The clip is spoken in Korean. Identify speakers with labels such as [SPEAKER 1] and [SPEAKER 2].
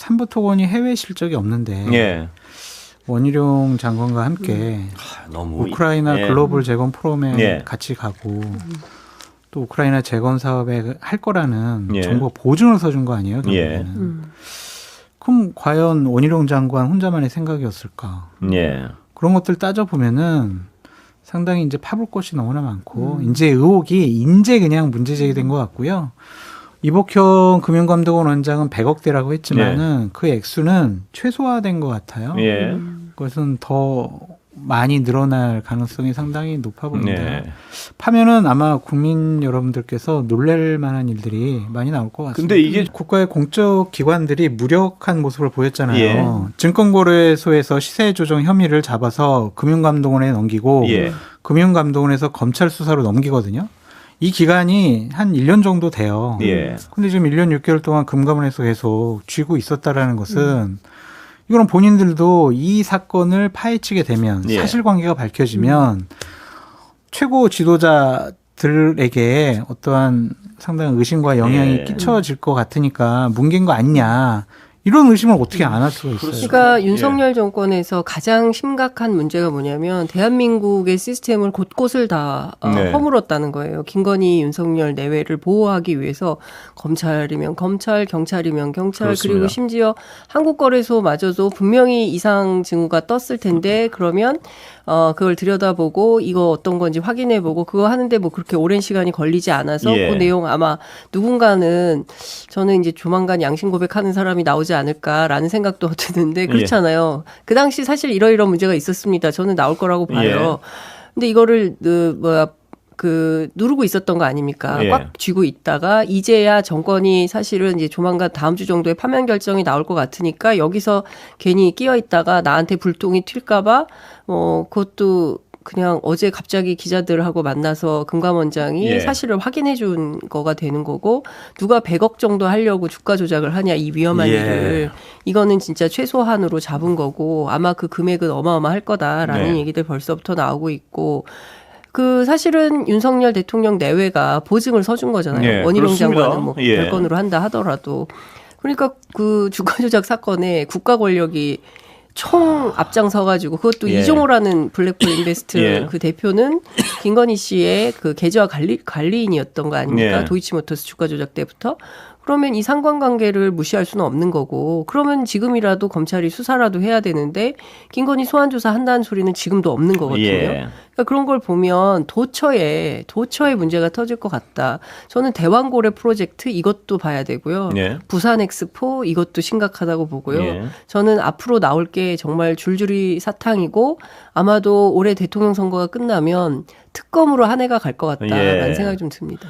[SPEAKER 1] 삼부토건이 해외 실적이 없는데
[SPEAKER 2] 예.
[SPEAKER 1] 원희룡 장관과 함께
[SPEAKER 2] 너무
[SPEAKER 1] 우크라이나
[SPEAKER 2] 예.
[SPEAKER 1] 글로벌 재건 포럼에
[SPEAKER 2] 예.
[SPEAKER 1] 같이 가고 또 우크라이나 재건 사업에 할 거라는
[SPEAKER 2] 예.
[SPEAKER 1] 정보 보증을 써준 거 아니에요?
[SPEAKER 2] 예.
[SPEAKER 1] 그럼 과연 원희룡 장관 혼자만의 생각이었을까?
[SPEAKER 2] 예.
[SPEAKER 1] 그런 것들 따져보면은 상당히 이제 파볼 것이 너무나 많고 이제 의혹이 이제 그냥 문제 제기된 것 같고요. 이복형 금융감독원 원장은 100억대라고 했지만은 그 액수는 최소화된 것 같아요.
[SPEAKER 2] 예.
[SPEAKER 1] 그것은 더 많이 늘어날 가능성이 상당히 높아 보입니다.
[SPEAKER 2] 예.
[SPEAKER 1] 파면은 아마 국민 여러분들께서 놀랄 만한 일들이 많이 나올 것 같습니다.
[SPEAKER 2] 근데 이게
[SPEAKER 1] 국가의 공적 기관들이 무력한 모습을 보였잖아요.
[SPEAKER 2] 예.
[SPEAKER 1] 증권거래소에서 시세 조정 혐의를 잡아서 금융감독원에 넘기고
[SPEAKER 2] 예.
[SPEAKER 1] 금융감독원에서 검찰 수사로 넘기거든요. 이 기간이 한 1년 정도 돼요.
[SPEAKER 2] 예.
[SPEAKER 1] 근데 지금 1년 6개월 동안 금감원에서 계속 쥐고 있었다라는 것은 이거는 본인들도 이 사건을 파헤치게 되면
[SPEAKER 2] 예.
[SPEAKER 1] 사실관계가 밝혀지면 최고 지도자들에게 어떠한 상당한 의심과 영향이
[SPEAKER 2] 예.
[SPEAKER 1] 끼쳐질 것 같으니까 뭉갠 거 아니냐 이런 의심을 어떻게 안 할 수가 있어요.
[SPEAKER 3] 그러니까 윤석열 정권에서 가장 심각한 문제가 뭐냐면 대한민국의 시스템을 곳곳을 다
[SPEAKER 2] 네.
[SPEAKER 3] 허물었다는 거예요. 김건희, 윤석열 내외를 보호하기 위해서 검찰이면 검찰, 경찰이면 경찰,
[SPEAKER 2] 그렇습니다.
[SPEAKER 3] 그리고 심지어 한국거래소마저도 분명히 이상 징후가 떴을 텐데 그러면 그걸 들여다보고 이거 어떤 건지 확인해보고 그거 하는데 뭐 그렇게 오랜 시간이 걸리지 않아서
[SPEAKER 2] 예.
[SPEAKER 3] 그 내용 아마 누군가는 저는 이제 조만간 양심 고백하는 사람이 나오지 않을까라는 생각도 드는데 그렇잖아요. 그 당시 사실 이러이러한 문제가 있었습니다. 저는 나올 거라고 봐요. 근데 이거를 누르고 있었던 거 아닙니까?
[SPEAKER 2] 예.
[SPEAKER 3] 꽉 쥐고 있다가 이제야 정권이 사실은 이제 조만간 다음 주 정도에 파면 결정이 나올 것 같으니까 여기서 괜히 끼어 있다가 나한테 불똥이 튈까봐 그것도 그냥 어제 갑자기 기자들하고 만나서 금감원장이
[SPEAKER 2] 예.
[SPEAKER 3] 사실을 확인해 준 거가 되는 거고 누가 100억 정도 하려고 주가 조작을 하냐 이 위험한
[SPEAKER 2] 예.
[SPEAKER 3] 일을 이거는 진짜 최소한으로 잡은 거고 아마 그 금액은 어마어마할 거다라는
[SPEAKER 2] 네.
[SPEAKER 3] 얘기들 벌써부터 나오고 있고 사실은 윤석열 대통령 내외가 보증을 서준 거잖아요.
[SPEAKER 2] 예,
[SPEAKER 3] 원희룡
[SPEAKER 2] 그렇습니다.
[SPEAKER 3] 장관은 뭐
[SPEAKER 2] 예.
[SPEAKER 3] 별건으로 한다 하더라도. 그러니까 그 주가 조작 사건에 국가 권력이 총 앞장서가지고 그것도
[SPEAKER 2] 예.
[SPEAKER 3] 이종호라는 블랙홀 인베스트
[SPEAKER 2] 예.
[SPEAKER 3] 그 대표는 김건희 씨의 그 계좌 관리인이었던 거 아닙니까?
[SPEAKER 2] 예.
[SPEAKER 3] 도이치모터스 주가 조작 때부터. 그러면 이 상관관계를 무시할 수는 없는 거고 그러면 지금이라도 검찰이 수사라도 해야 되는데 김건희 소환조사 한다는 소리는 지금도 없는 거거든요.
[SPEAKER 2] 예.
[SPEAKER 3] 그러니까 그런 걸 보면 도처에 문제가 터질 것 같다. 저는 대왕고래 프로젝트 이것도 봐야 되고요.
[SPEAKER 2] 예.
[SPEAKER 3] 부산 엑스포 이것도 심각하다고 보고요.
[SPEAKER 2] 예.
[SPEAKER 3] 저는 앞으로 나올 게 정말 줄줄이 사탕이고 아마도 올해 대통령 선거가 끝나면 특검으로 한 해가 갈 것 같다라는
[SPEAKER 2] 예.
[SPEAKER 3] 생각이 좀 듭니다.